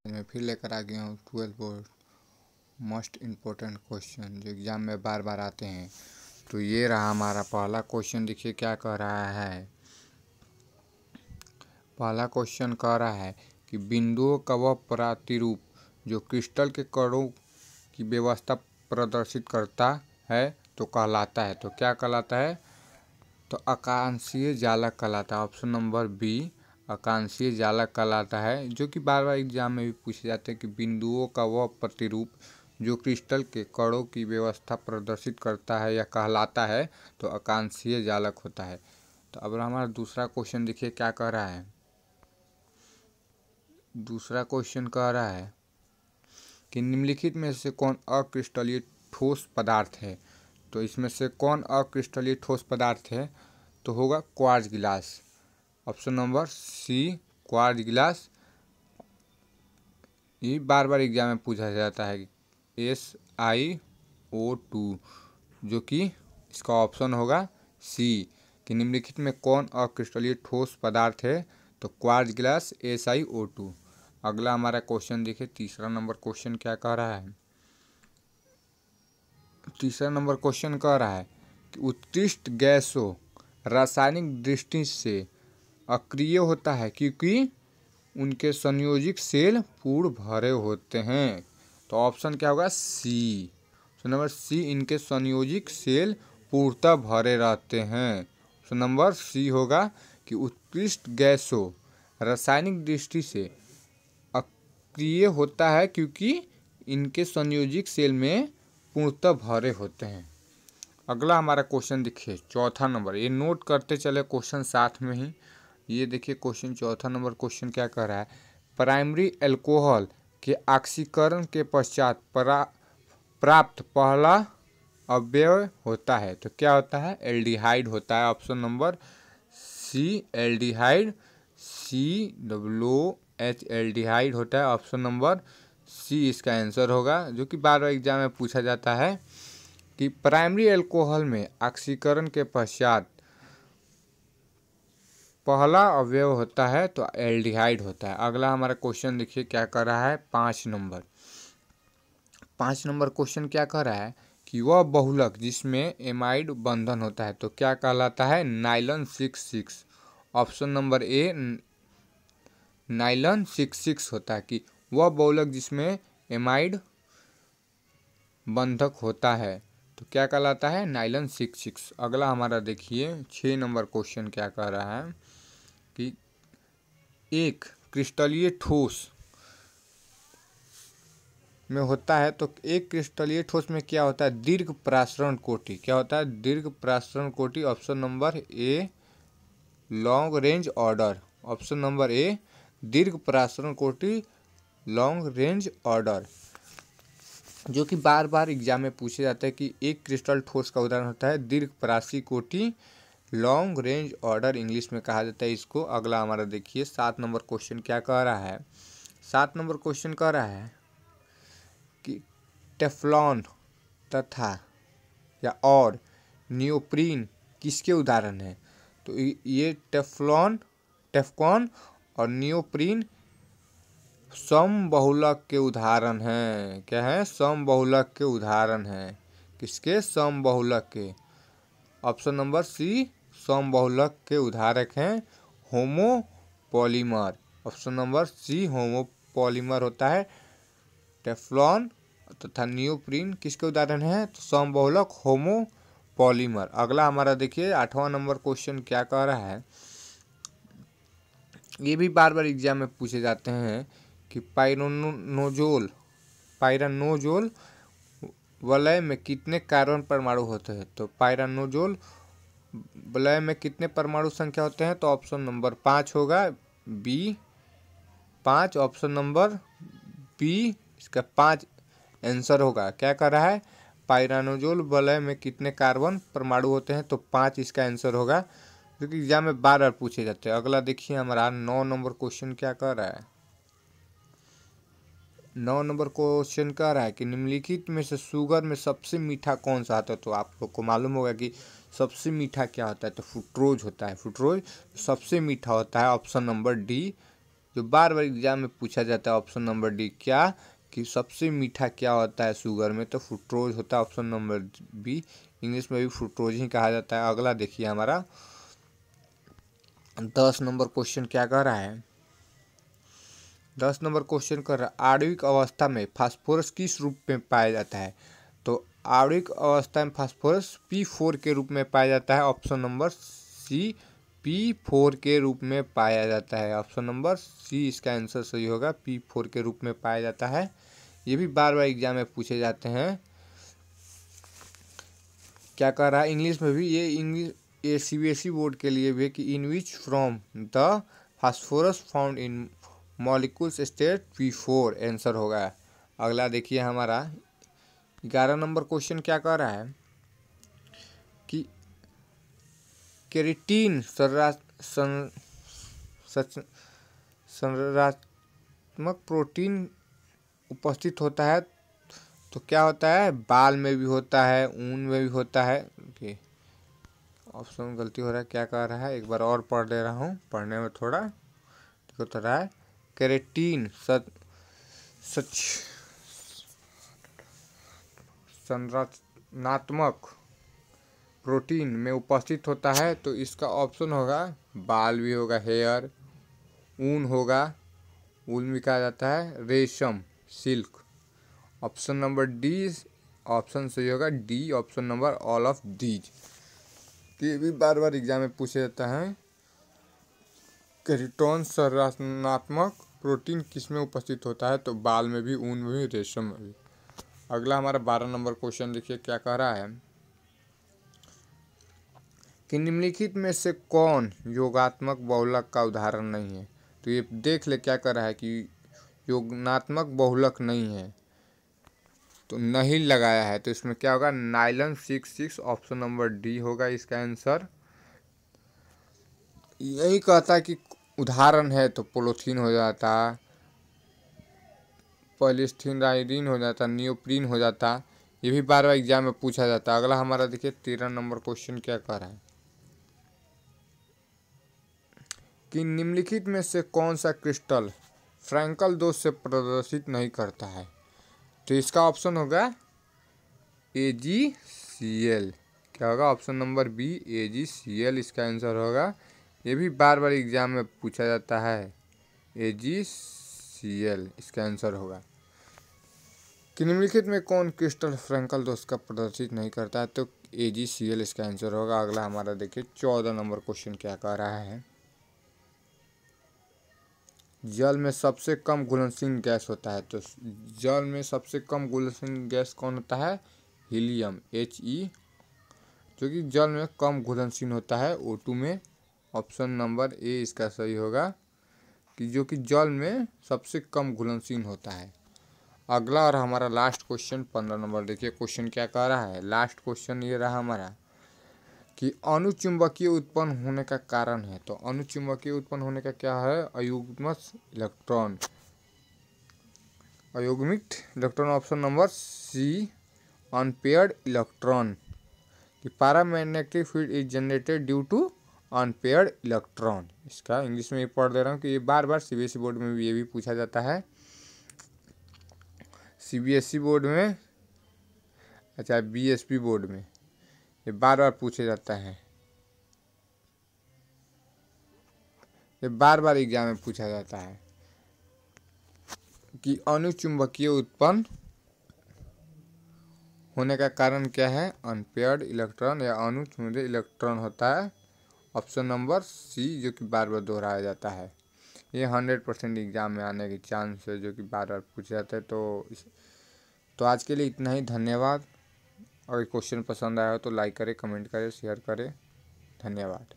मैं फिर लेकर आ गया हूँ 12 बोर्ड मोस्ट इम्पोर्टेंट क्वेश्चन जो एग्ज़ाम में बार बार आते हैं। तो ये रहा हमारा पहला क्वेश्चन। देखिए क्या कह रहा है। पहला क्वेश्चन कह रहा है कि बिंदुओं का वह प्रतिरूप जो क्रिस्टल के कणों की व्यवस्था प्रदर्शित करता है तो कहलाता है। तो क्या कहलाता है? तो आकांक्षीय जालक कहलाता है। ऑप्शन नंबर बी आकांक्षीय जालक कहलाता है, जो कि बार बार एग्जाम में भी पूछे जाते हैं कि बिंदुओं का वह प्रतिरूप जो क्रिस्टल के कणों की व्यवस्था प्रदर्शित करता है या कहलाता है तो आकांक्षीय जालक होता है। तो अब हमारा दूसरा क्वेश्चन देखिए क्या कह रहा है। दूसरा क्वेश्चन कह रहा है कि निम्नलिखित में से कौन अक्रिस्टलीय ठोस पदार्थ है। तो इसमें से कौन अक्रिस्टलीय ठोस पदार्थ है? तो होगा क्वार्ट्ज गिलास। ऑप्शन नंबर सी क्वार्ट्ज गिलास। ये बार बार एग्जाम में पूछा जाता है SiO2, जो कि इसका ऑप्शन होगा सी कि निम्नलिखित में कौन अक्रिस्टलीय ठोस पदार्थ है। तो क्वार्ट्ज गिलास SiO2। अगला हमारा क्वेश्चन देखिए, तीसरा नंबर क्वेश्चन क्या कह रहा है। तीसरा नंबर क्वेश्चन कह रहा है कि उत्कृष्ट गैसों रासायनिक दृष्टि से अक्रिय होता है क्योंकि उनके संयोजिक सेल पूर्ण भरे होते हैं। तो ऑप्शन क्या होगा? सी। ऑप्शन नंबर सी, इनके संयोजिक सेल पूर्णतः भरे रहते हैं। ऑप्शन नंबर सी होगा कि उत्कृष्ट गैसों रासायनिक दृष्टि से अक्रिय होता है क्योंकि इनके संयोजिक सेल में पूर्णतः भरे होते हैं। अगला हमारा क्वेश्चन देखिए चौथा नंबर, ये नोट करते चले क्वेश्चन साथ में ही। ये देखिए क्वेश्चन चौथा नंबर क्वेश्चन क्या कह रहा है। प्राइमरी अल्कोहल के ऑक्सीकरण के पश्चात प्राप्त पहला अवयव होता है तो क्या होता है? एल्डिहाइड होता है। Option number C aldehyde, COOH aldehyde होता है। ऑप्शन नंबर सी इसका आंसर होगा, जो कि बार बार एग्जाम में पूछा जाता है कि प्राइमरी अल्कोहल में ऑक्सीकरण के पश्चात पहला अवयव होता है तो एल्डिहाइड होता है। अगला हमारा क्वेश्चन देखिए क्या कर रहा है। 5 नंबर क्वेश्चन क्या कर रहा है कि वह बहुलक जिसमें एमाइड बंधन होता है तो क्या कहलाता है? Nylon 66। Option number A nylon 66 होता है कि वह बहुलक जिसमें एमाइड बंधक होता है तो क्या कहलाता है? नाइलॉन 66। अगला हमारा देखिए 6 नंबर क्वेश्चन क्या कह रहा है कि एक क्रिस्टलीय ठोस में होता है तो एक क्रिस्टलीय ठोस में क्या होता है? दीर्घ प्रासरण कोटि। क्या होता है? दीर्घ प्रासरण कोटि। Option number a long range order. Option number A दीर्घ प्रासरण कोटि लॉन्ग रेंज ऑर्डर, जो कि बार बार एग्जाम में पूछे जाता है कि एक क्रिस्टल ठोस का उदाहरण होता है दीर्घ प्रासी कोटि लॉन्ग रेंज ऑर्डर, इंग्लिश में कहा जाता है इसको। अगला हमारा देखिए 7 नंबर क्वेश्चन क्या कह रहा है। 7 नंबर क्वेश्चन कह रहा है कि टेफ्लॉन तथा या और नियोप्रीन किसके उदाहरण हैं। तो ये टेफ्कॉन और नियोप्रीन समबहुलक के उदाहरण हैं। क्या है? समबहुलक के उदाहरण हैं। किसके? समबहुलक के। ऑप्शन नंबर सी समबहुलक के उदाहरक हैं homopolymer. Option number C homopolymer होता है। टेफ्लॉन तथा नियोप्रीन किसके उदाहरण हैं? तो समबहुलक होमोपॉलीमर। अगला हमारा देखिए 8वां नंबर क्वेश्चन क्या कह रहा है। ये भी बार बार एग्जाम में पूछे जाते हैं कि पायरानोजोल वलय में कितने कार्बन परमाणु होते हैं। तो पायरानोजोल वलय में कितने परमाणु संख्या होते हैं? तो ऑप्शन नंबर 5 होगा, बी 5। ऑप्शन नंबर बी इसका 5 आंसर होगा। क्या कर रहा है? पायरानोजोल वलय में कितने कार्बन परमाणु होते हैं? तो 5 इसका आंसर होगा, जो कि एग्जाम में बार बार पूछे जाते हैं। अगला देखिए हमारा 9 नंबर क्वेश्चन क्या कर रहा है। 9 नंबर क्वेश्चन कह रहा है कि निम्नलिखित में से शुगर में सबसे मीठा कौन सा आता है। तो आप लोग को मालूम होगा कि सबसे मीठा क्या होता है। तो फ्रुक्टोज होता है। फ्रुक्टोज सबसे मीठा होता है। ऑप्शन नंबर डी, जो बार बार एग्जाम में पूछा जाता है। ऑप्शन नंबर डी क्या, कि सबसे मीठा क्या होता है शुगर में, तो फ्रुक्टोज होता है। ऑप्शन नंबर बी, इंग्लिश में भी फ्रुक्टोज ही कहा जाता है। अगला देखिए हमारा 10 नंबर क्वेश्चन क्या कह रहा है। 10 नंबर क्वेश्चन कर रहा है, आणविक अवस्था में फास्फोरस किस रूप में पाया जाता है। तो आणविक अवस्था में फास्फोरस P4 के रूप में पाया जाता है। ऑप्शन नंबर सी, P4 के रूप में पाया जाता है। ऑप्शन नंबर सी इसका आंसर सही होगा, P4 के रूप में पाया जाता है। ये भी बार बार एग्जाम में पूछे जाते हैं। क्या कर रहा है, इंग्लिश में भी ये CBSE बोर्ड के लिए भी, कि in which from the phosphorus found in molecules state P4 answer होगा। अगला देखिए हमारा 11 नंबर क्वेश्चन क्या कह रहा है कि केराटिन संरचनात्मक प्रोटीन उपस्थित होता है, तो क्या होता है, बाल में भी होता है, ऊन में भी होता है। ऑप्शन गलती हो रहा है, क्या कह रहा है, एक बार और पढ़ ले रहा हूँ, पढ़ने में थोड़ा ठीक होता रहा है। केराटिन संरचनात्मक प्रोटीन में उपस्थित होता है, तो इसका ऑप्शन होगा बाल भी होगा, हेयर, ऊन होगा, ऊन भी कहा जाता है, रेशम, silk. Option number D option सही होगा, D option number all of these. ये भी बार बार एग्जाम में पूछा जाता है, केराटिन संरचनात्मक प्रोटीन किस में उपस्थित होता है, तो बाल में भी, ऊन में भी, रेशम में भी। अगला हमारा 12 नंबर क्वेश्चन देखिए क्या कह रहा है कि निम्नलिखित में से कौन योगात्मक बहुलक का उदाहरण नहीं है। तो ये देख ले क्या कर रहा है कि योगात्मक बहुलक नहीं है, तो नहीं लगाया है, तो इसमें क्या होगा, नाइलन 66। ऑप्शन नंबर डी होगा इसका आंसर। यही कहता है कि उदाहरण है, तो पोलोथीन हो जाता, पॉलीस्टीराइडिन हो जाता, नियोप्रीन हो जाता। ये भी बार बार एग्जाम में पूछा जाता है। अगला हमारा देखिए 13 नंबर क्वेश्चन क्या कह रहा है कि निम्नलिखित में से कौन सा क्रिस्टल फ्रैंकल दोष से प्रदर्शित नहीं करता है। तो इसका ऑप्शन होगा AgCl। क्या होगा, ऑप्शन नंबर बी, AgCl इसका आंसर होगा। ये भी बार बार एग्जाम में पूछा जाता है, AgCl इसका आंसर होगा। कि निम्नलिखित में कौन क्रिस्टल फ्रैंकल दोष का प्रदर्शित नहीं करता है, तो AgCl इसका आंसर होगा। अगला हमारा देखिए 14 नंबर क्वेश्चन क्या कह रहा है, जल में सबसे कम घुलनशील गैस होता है। तो जल में सबसे कम घुलनशील गैस कौन होता है, हीलियम, He, जो कि जल में कम घुलनशील होता है, O2 में। ऑप्शन नंबर ए इसका सही होगा, कि जो कि जल में सबसे कम घुलनशील होता है। अगला और हमारा लास्ट क्वेश्चन 15 नंबर देखिए क्वेश्चन क्या कह रहा है। लास्ट क्वेश्चन ये रहा हमारा कि अणुचुंबकीय उत्पन्न होने का कारण है। तो अणुचुंबकीय उत्पन्न होने का क्या है, अयुग्मित इलेक्ट्रॉन, अयुग्मित electron. Option number C, unpaired electron. कि paramagnetic field is generated due to unpaired electron. इसका इंग्लिश में ये पढ़ दे रहा हूँ कि ये बार बार CBSE बोर्ड में भी ये भी पूछा जाता है। CBSE बोर्ड में, अच्छा BSP बोर्ड में ये बार बार पूछे जाता है, ये बार बार एग्जाम में पूछा जाता है कि अणुचुंबकीय उत्पन्न होने का कारण क्या है, अनपेयर्ड इलेक्ट्रॉन या अणुचुंबकीय इलेक्ट्रॉन होता है। ऑप्शन नंबर सी, जो कि बार बार दोहराया जाता है। ये 100% एग्जाम में आने के चांस है, जो कि बार बार पूछे जाते हैं। तो आज के लिए इतना ही, धन्यवाद। अगर क्वेश्चन पसंद आया हो तो लाइक करें, कमेंट करें, शेयर करें। धन्यवाद।